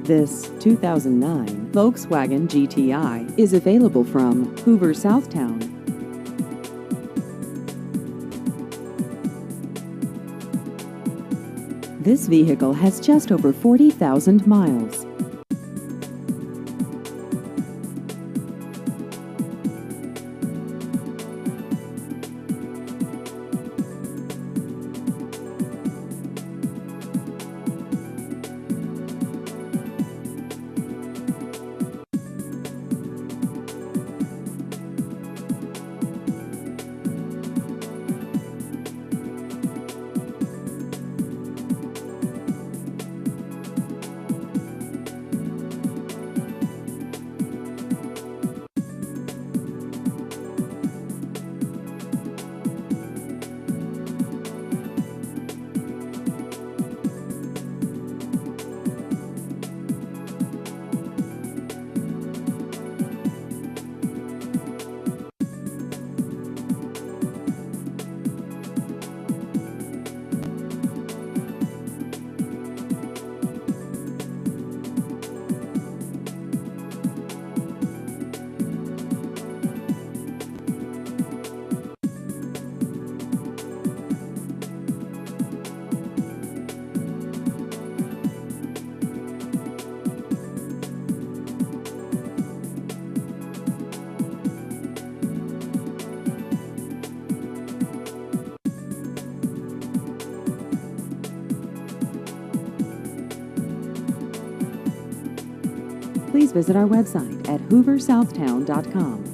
This 2009 Volkswagen GTI is available from Hoover, Southtown. This vehicle has just over 40,000 miles. Please visit our website at hooversouthtown.com.